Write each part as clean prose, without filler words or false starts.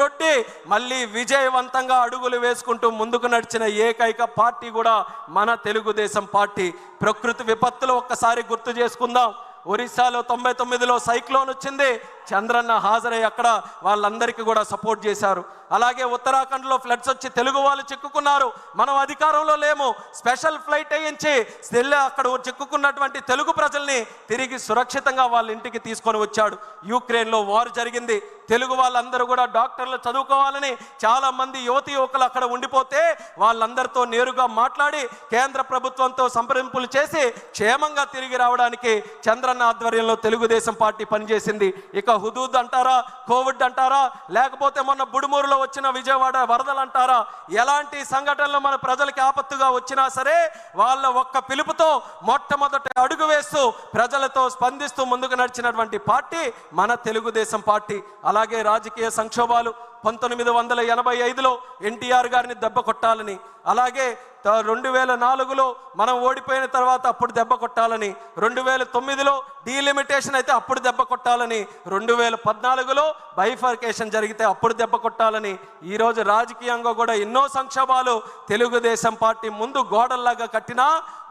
కొట్టి మళ్ళీ విజయవంతంగా అడుగులు వేసుకుంటూ ముందుకు నడిచిన ఏకైక పార్టీ కూడా మన తెలుగుదేశం పార్టీ. ప్రకృతి విపత్తులు ఒక్కసారి గుర్తు చేసుకుందాం. ఒరిస్సాలో 99లో సైక్లోన్ వచ్చింది. చంద్రన్న హాజరై అక్కడ వాళ్ళందరికీ కూడా సపోర్ట్ చేశారు. అలాగే ఉత్తరాఖండ్లో ఫ్లడ్స్ వచ్చి తెలుగు వాళ్ళు చిక్కుకున్నారు. మనం అధికారంలో లేము, స్పెషల్ ఫ్లైట్ వేయించి అక్కడ చిక్కుకున్నటువంటి తెలుగు ప్రజల్ని తిరిగి సురక్షితంగా వాళ్ళ ఇంటికి తీసుకొని వచ్చాడు. యుక్రెయిన్లో వార్ జరిగింది. తెలుగు వాళ్ళందరూ కూడా డాక్టర్లు చదువుకోవాలని చాలామంది యువతి యువకులు అక్కడ ఉండిపోతే వాళ్ళందరితో నేరుగా మాట్లాడి కేంద్ర ప్రభుత్వంతో సంప్రదింపులు చేసి క్షేమంగా తిరిగి రావడానికి చంద్రన్న ఆధ్వర్యంలో తెలుగుదేశం పార్టీ పనిచేసింది. ఇక హుదూద్ అంటారా, కోవిడ్ అంటారా, లేకపోతే మొన్న బుడుమూరులో వచ్చిన విజయవాడ వరదలు అంటారా, ఎలాంటి సంఘటనలు మన ప్రజలకి ఆపత్తుగా వచ్చినా సరే వాళ్ళ ఒక్క పిలుపుతో మొట్టమొదటి అడుగు వేస్తూ ప్రజలతో స్పందిస్తూ ముందుకు నడిచినటువంటి పార్టీ మన తెలుగుదేశం పార్టీ. అలాగే రాజకీయ సంక్షోభాలు 1985లో ఎన్టీఆర్ గారిని దెబ్బ కొట్టాలని, అలాగే 2004లో మనం ఓడిపోయిన తర్వాత అప్పుడు దెబ్బ కొట్టాలని, 2009లో డీలిమిటేషన్ అయితే అప్పుడు దెబ్బ కొట్టాలని, 2014లో బైఫర్కేషన్ జరిగితే అప్పుడు దెబ్బ కొట్టాలని, ఈరోజు రాజకీయంగా కూడా ఎన్నో సంక్షోభాలు తెలుగుదేశం పార్టీ ముందు గోడల్లాగా కట్టినా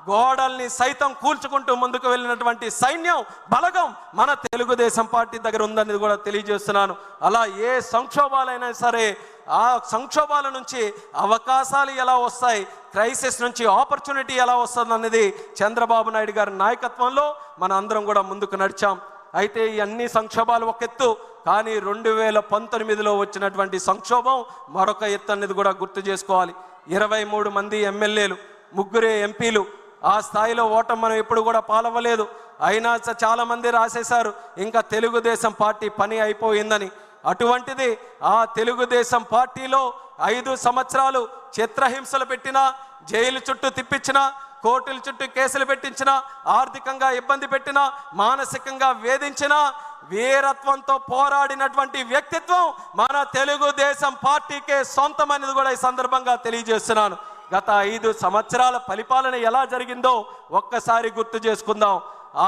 గోడల్ని సైతం కూల్చుకుంటూ ముందుకు వెళ్ళినటువంటి సైన్యం బలగం మన తెలుగుదేశం పార్టీ దగ్గర ఉందనేది కూడా తెలియజేస్తున్నాను. అలా ఏ సంక్షోభాలైనా సరే ఆ సంక్షోభాల నుంచి అవకాశాలు ఎలా వస్తాయి, క్రైసిస్ నుంచి ఆపర్చునిటీ ఎలా వస్తుంది అనేది చంద్రబాబు నాయుడు గారి నాయకత్వంలో మన అందరం కూడా ముందుకు నడిచాం. అయితే ఈ అన్ని సంక్షోభాలు ఒక ఎత్తు, కానీ 2019లో వచ్చినటువంటి సంక్షోభం మరొక ఎత్తు అనేది కూడా గుర్తు చేసుకోవాలి. 23 మంది ఎమ్మెల్యేలు, 3 ఎంపీలు, ఆ స్థాయిలో ఓటమి మనం ఎప్పుడు కూడా పాలవ్వలేదు. అయినా చాలామంది రాసేశారు ఇంకా తెలుగుదేశం పార్టీ పని అయిపోయిందని. అటువంటిది ఆ తెలుగుదేశం పార్టీలో 5 సంవత్సరాలు చిత్రహింసలు పెట్టినా, జైలు చుట్టూ తిప్పించినా, కోర్టుల చుట్టూ కేసులు పెట్టించినా, ఆర్థికంగా ఇబ్బంది పెట్టినా, మానసికంగా వేధించినా, వీరత్వంతో పోరాడినటువంటి వ్యక్తిత్వం మన తెలుగుదేశం పార్టీకే సొంతం అనేది కూడా ఈ సందర్భంగా తెలియజేస్తున్నాను. గత 5 సంవత్సరాల పరిపాలన ఎలా జరిగిందో ఒక్కసారి గుర్తు చేసుకుందాం.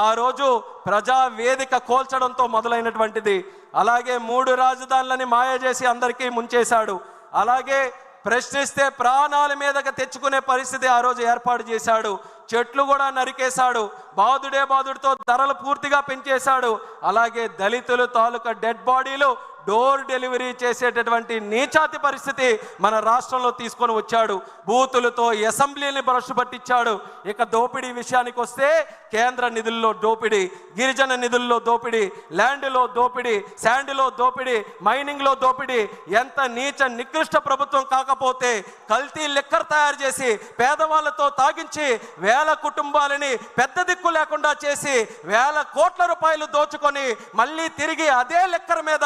ఆ రోజు ప్రజా వేదిక కోల్చడంతో మొదలైనటువంటిది. అలాగే 3 రాజధానులని మాయ చేసి అందరికీ ముంచేశాడు. అలాగే ప్రశ్నిస్తే ప్రాణాల మీదకి తెచ్చుకునే పరిస్థితి ఆ రోజు ఏర్పాటు చేశాడు. చెట్లు కూడా నరికేశాడు. బాదుడితో ధరలు పూర్తిగా పెంచేశాడు. అలాగే దళితులు తాలూకా డెడ్ బాడీలు డోర్ డెలివరీ చేసేటటువంటి నీచాతి పరిస్థితి మన రాష్ట్రంలో తీసుకొని వచ్చాడు. బూతులతో అసెంబ్లీని భ్రష్టు పట్టించాడు. ఇక దోపిడీ విషయానికి వస్తే కేంద్ర నిధుల్లో దోపిడీ, గిరిజన నిధుల్లో దోపిడీ, ల్యాండ్లో దోపిడీ, శాండ్లో దోపిడీ, మైనింగ్లో దోపిడీ. ఎంత నీచ నికృష్ట ప్రభుత్వం కాకపోతే కల్తీ లిక్కర్ తయారు చేసి పేదవాళ్ళతో తాగించి వేల కుటుంబాలని పెద్ద దిక్కు లేకుండా చేసి వేల కోట్ల రూపాయలు దోచుకొని మళ్ళీ తిరిగి అదే లిక్కర్ మీద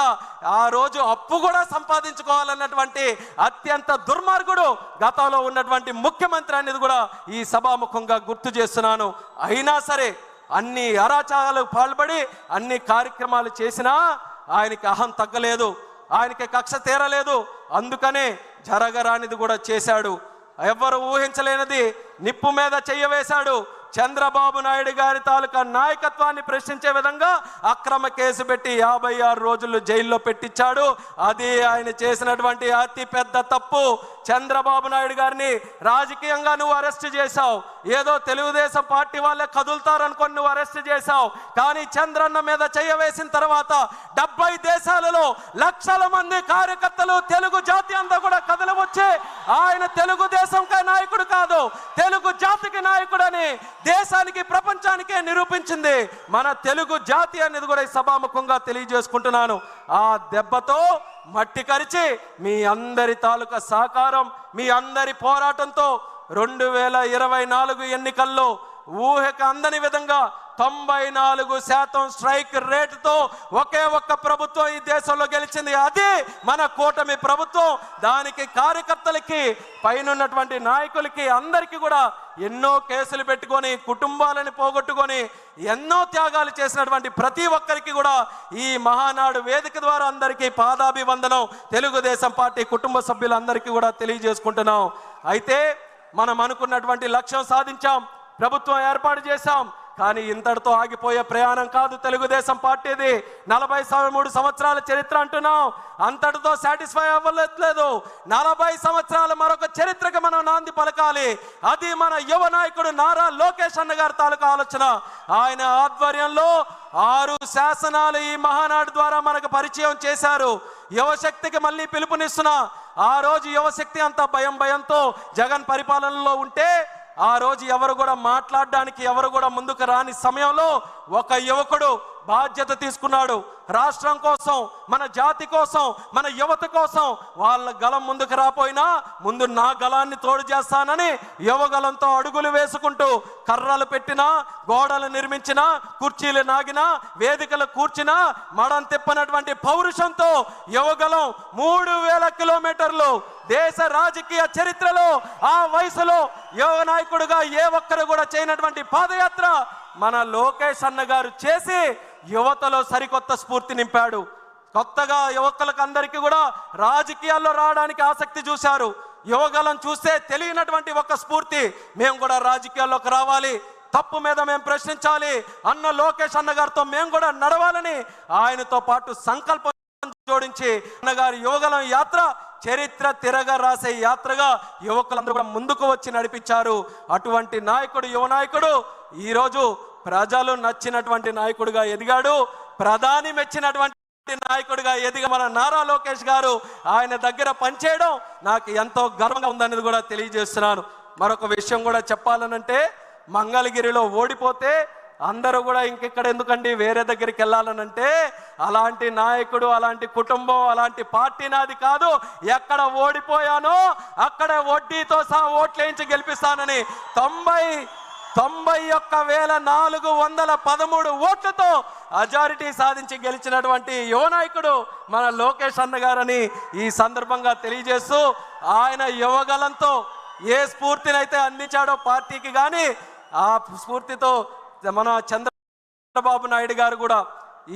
ఆ రోజు అప్పు కూడా సంపాదించుకోవాలన్నటువంటి అత్యంత దుర్మార్గుడు గతంలో ఉన్నటువంటి ముఖ్యమంత్రి అనేది కూడా ఈ సభాముఖంగా గుర్తు చేస్తున్నాను. అయినా సరే అన్ని అరాచకాలకు పాల్పడి అన్ని కార్యక్రమాలు చేసినా ఆయనకి అహం తగ్గలేదు, ఆయనకి కక్ష తీరలేదు. అందుకనే జరగరానిది కూడా చేశాడు. ఎవరు ఊహించలేనిది నిప్పు మీద చెయ్యవేశాడు. చంద్రబాబు నాయుడు గారి తాలూకా నాయకత్వాన్ని ప్రశ్నించే విధంగా అక్రమ కేసు పెట్టి 56 రోజులు జైల్లో పెట్టించాడు. అది ఆయన చేసినటువంటి అతి పెద్ద తప్పు. చంద్రబాబు నాయుడు గారిని రాజకీయంగా నువ్వు అరెస్ట్ చేశావు, ఏదో తెలుగుదేశం పార్టీ వాళ్ళే కదులుతారనుకొని నువ్వు అరెస్ట్ చేశావు. కానీ చంద్రన్న మీద చెయ్యవేసిన తర్వాత 70 దేశాలలో లక్షల మంది కార్యకర్తలు తెలుగు జాతి అంతా కూడా కదలి వచ్చి ఆయన తెలుగుదేశం నాయకుడు కాదు, తెలుగు జాతికి నాయకుడని దేశానికి ప్రపంచానికే నిరూపించింది మన తెలుగు జాతి అనేది కూడా ఈ సభాముఖంగా తెలియజేసుకుంటున్నాను. ఆ దెబ్బతో మట్టి కరిచి మీ అందరి తాలూకా సహకారం, మీ అందరి పోరాటంతో 2024 ఎన్నికల్లో ఊహకు అందని విధంగా 94% స్ట్రైక్ రేటుతో ఒకే ఒక్క ప్రభుత్వం ఈ దేశంలో గెలిచింది. అది మన కూటమి ప్రభుత్వం. దానికి కార్యకర్తలకి, పైనున్నటువంటి నాయకులకి అందరికీ కూడా ఎన్నో కేసులు పెట్టుకొని కుటుంబాలను పోగొట్టుకొని ఎన్నో త్యాగాలు చేసినటువంటి ప్రతి ఒక్కరికి కూడా ఈ మహానాడు వేదిక ద్వారా అందరికీ పాదాభివందనం తెలుగుదేశం పార్టీ కుటుంబ సభ్యులందరికీ కూడా తెలియజేసుకుంటున్నాం. అయితే మనం అనుకున్నటువంటి లక్ష్యం సాధించాం, ప్రభుత్వం ఏర్పాటు చేశాం. కానీ ఇంతటితో ఆగిపోయే ప్రయాణం కాదు తెలుగుదేశం పార్టీది. 43 సంవత్సరాల చరిత్ర అంటున్నాం, అంతటితో సాటిస్ఫై అవ్వలేదు. 40 సంవత్సరాలు మరొక చరిత్రకు మనం నాంది పలకాలి. అది మన యువ నాయకుడు నారా లోకేష్ అన్న గారి తాలూకా ఆలోచన. ఆయన ఆధ్వర్యంలో 6 శాసనాలు ఈ మహానాడు ద్వారా మనకు పరిచయం చేశారు. యువశక్తికి మళ్ళీ పిలుపునిస్తున్నా. ఆ రోజు యువశక్తి అంతా భయంతో జగన్ పరిపాలనలో ఉంటే ఆ రోజు ఎవరు కూడా మాట్లాడడానికి ఎవరు కూడా ముందుకు రాని సమయంలో ఒక యువకుడు బాధ్యత తీసుకున్నాడు. రాష్ట్రం కోసం, మన జాతి కోసం, మన యువత కోసం వాళ్ళ గలం ముందుకు రాపోయినా ముందు నా గలాన్ని తోడు చేస్తానని యువగలంతో అడుగులు వేసుకుంటూ కర్రలు పెట్టినా, గోడలు నిర్మించినా, కుర్చీలు నాగినా, వేదికలు కూర్చినా మడం తిప్పనటువంటి పౌరుషంతో యువగలం 3000 కిలోమీటర్లు దేశ రాజకీయ చరిత్రలో ఆ వయసులో యువ నాయకుడుగా ఏ ఒక్కరు కూడా చేయనటువంటి పాదయాత్ర మన లోకేష్ అన్న గారు చేసి యువతలో సరికొత్త స్ఫూర్తి నింపాడు. కొత్తగా యువకులకు అందరికీ కూడా రాజకీయాల్లో రావడానికి ఆసక్తి చూశారు. యువగలం చూస్తే తెలియనటువంటి ఒక స్ఫూర్తి, మేము కూడా రాజకీయాల్లోకి రావాలి, తప్పు మీద మేము ప్రశ్నించాలి అన్న లోకేష్ అన్న గారితో మేము కూడా నడవాలని ఆయనతో పాటు సంకల్పం జోడించి అన్నగారి యువగలం యాత్ర చరిత్ర తిరగ రాసే యాత్రగా యువకులందరూ కూడా ముందుకు వచ్చి నడిపించారు. అటువంటి నాయకుడు, యువ నాయకుడు ఈరోజు ప్రజలు నచ్చినటువంటి నాయకుడిగా ఎదిగాడు. ప్రధాని మెచ్చినటువంటి నాయకుడిగా ఎదిగ మన నారా లోకేష్ గారు ఆయన దగ్గర పనిచేయడం నాకు ఎంతో గర్వంగా ఉందనేది కూడా తెలియజేస్తున్నాను. మరొక విషయం కూడా చెప్పాలనంటే, మంగళగిరిలో ఓడిపోతే అందరూ కూడా ఇంకెక్కడ ఎందుకండి వేరే దగ్గరికి వెళ్ళాలనంటే, అలాంటి నాయకుడు, అలాంటి కుటుంబం, అలాంటి పార్టీ నాది కాదు. ఎక్కడ ఓడిపోయానో అక్కడే వడ్డీతో సహా ఓట్లు వేయించి గెలిపిస్తానని 91,413 ఓట్లతో అజారిటీ సాధించి గెలిచినటువంటి యువ నాయకుడు మన లోకేష్ అన్న గారని ఈ సందర్భంగా తెలియజేస్తూ, ఆయన యువగలంతో ఏ స్ఫూర్తినైతే అందించాడో పార్టీకి, కానీ ఆ స్ఫూర్తితో మన చంద్రబాబు నాయుడు గారు కూడా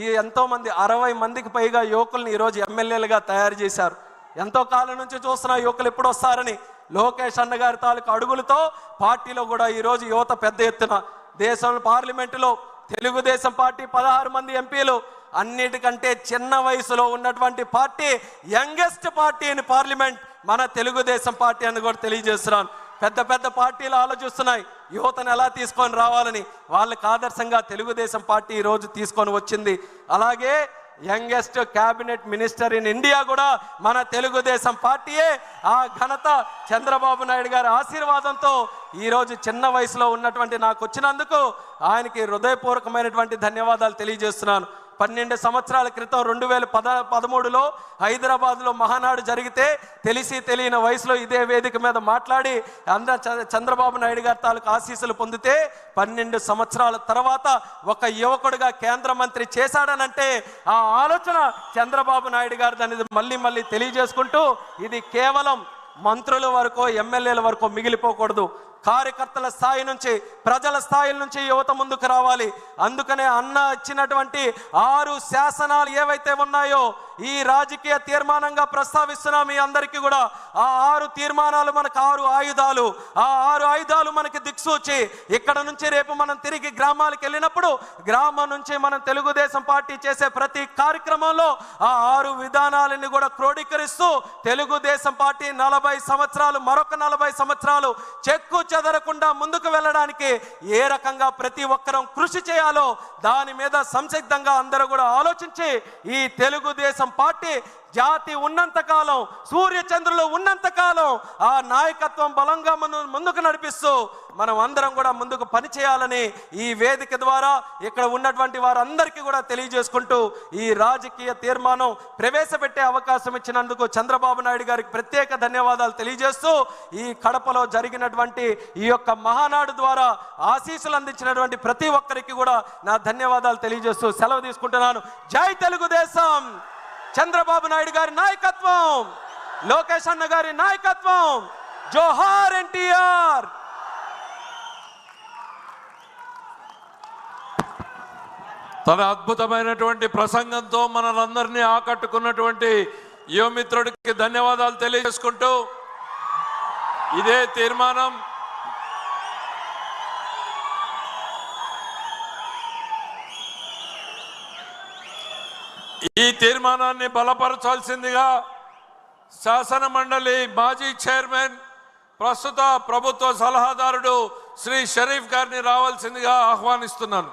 ఈ ఎంతోమంది 60 మందికి పైగా యువకుల్ని ఈరోజు ఎమ్మెల్యేలుగా తయారు చేశారు. ఎంతో కాలం నుంచి చూస్తున్న యువకులు ఎప్పుడు వస్తారని లోకేష్ అన్న గారి తాలూకు అడుగులతో పార్టీలో కూడా ఈరోజు యువత పెద్ద ఎత్తున, దేశంలో పార్లమెంటులో తెలుగుదేశం పార్టీ 16 మంది ఎంపీలు, అన్నిటికంటే చిన్న వయసులో ఉన్నటువంటి party, youngest party in parliament మన తెలుగుదేశం పార్టీ అని కూడా తెలియజేస్తున్నాను. పెద్ద పెద్ద పార్టీలు ఆలోచిస్తున్నాయి యువతను ఎలా తీసుకొని రావాలని. వాళ్ళకి ఆదర్శంగా తెలుగుదేశం పార్టీ ఈరోజు తీసుకొని వచ్చింది. అలాగే youngest cabinet minister in India కూడా మన తెలుగుదేశం పార్టీయే. ఆ ఘనత చంద్రబాబు నాయుడు గారి ఆశీర్వాదంతో ఈరోజు చిన్న వయసులో ఉన్నటువంటి నాకు వచ్చినందుకు ఆయనకి హృదయపూర్వకమైనటువంటి ధన్యవాదాలు తెలియజేస్తున్నాను. 12 సంవత్సరాల క్రితం 2013లో హైదరాబాద్లో మహానాడు జరిగితే తెలిసి తెలియని వయసులో ఇదే వేదిక మీద మాట్లాడి చంద్రబాబు నాయుడు గారి తాలూకు ఆశీస్సులు పొందితే 12 సంవత్సరాల తర్వాత ఒక యువకుడిగా కేంద్ర మంత్రి చేశాడనంటే ఆ ఆలోచన చంద్రబాబు నాయుడు గారిది అనేది మళ్ళీ తెలియజేసుకుంటూ, ఇది కేవలం మంత్రుల వరకు, ఎమ్మెల్యేల వరకు మిగిలిపోకూడదు. కార్యకర్తల స్థాయి నుంచి, ప్రజల స్థాయి నుంచి యువత ముందుకు రావాలి. అందుకనే అన్న ఇచ్చినటువంటి 6 శాసనాలు ఏవైతే ఉన్నాయో ఈ రాజకీయ తీర్మానంగా ప్రస్తావిస్తున్నాం మీ అందరికీ కూడా. ఆ 6 తీర్మానాలు మనకు 6 ఆయుధాలు. ఆ 6 ఆయుధాలు మనకి దిక్సూచి. ఇక్కడ నుంచి రేపు మనం తిరిగి గ్రామాలకు వెళ్ళినప్పుడు గ్రామం నుంచి మనం తెలుగుదేశం పార్టీ చేసే ప్రతి కార్యక్రమంలో ఆ 6 విధానాలని కూడా క్రోడీకరిస్తూ తెలుగుదేశం పార్టీ 40 సంవత్సరాలు, మరొక 40 సంవత్సరాలు చెక్కు చెదరకుండా ముందుకు వెళ్ళడానికి ఏ రకంగా ప్రతి ఒక్కరం కృషి చేయాలో దాని మీద సంసిద్ధంగా అందరూ కూడా ఆలోచించి ఈ తెలుగుదేశం పార్టీ జాతి ఉన్నంతకాలం, సూర్యచంద్రులు ఉన్నంతకాలం ఆ నాయకత్వం బలంగా ముందుకు నడిపిస్తూ మనం అందరం కూడా ముందుకు పనిచేయాలని ఈ వేదిక ద్వారా ఇక్కడ ఉన్నటువంటి వారందరికీ కూడా తెలియజేసుకుంటూ ఈ రాజకీయ తీర్మానం ప్రవేశపెట్టే అవకాశం ఇచ్చినందుకు చంద్రబాబు నాయుడు గారికి ప్రత్యేక ధన్యవాదాలు తెలియజేస్తూ, ఈ కడపలో జరిగినటువంటి ఈ యొక్క మహానాడు ద్వారా ఆశీస్సులు అందించినటువంటి ప్రతి ఒక్కరికి కూడా నా ధన్యవాదాలు తెలియజేస్తూ సెలవు తీసుకుంటున్నాను. జై తెలుగుదేశం! చంద్రబాబు నాయుడు గారి నాయకత్వం, లోకేష్ అన్న గారి నాయకత్వం, జోహార్ ఎన్టీఆర్! తన అద్భుతమైనటువంటి ప్రసంగంతో మనలందరినీ ఆకట్టుకున్నటువంటి యువమిత్రుడికి ధన్యవాదాలు తెలియజేసుకుంటూ, ఇదే తీర్మానం ఈ తీర్మానాన్ని బలపరచాల్సిందిగా శాసన మండలి మాజీ చైర్మన్ ప్రస్తుత ప్రభుత్వ సలహాదారుడు శ్రీ షరీఫ్ గారిని రావాల్సిందిగా ఆహ్వానిస్తున్నాను.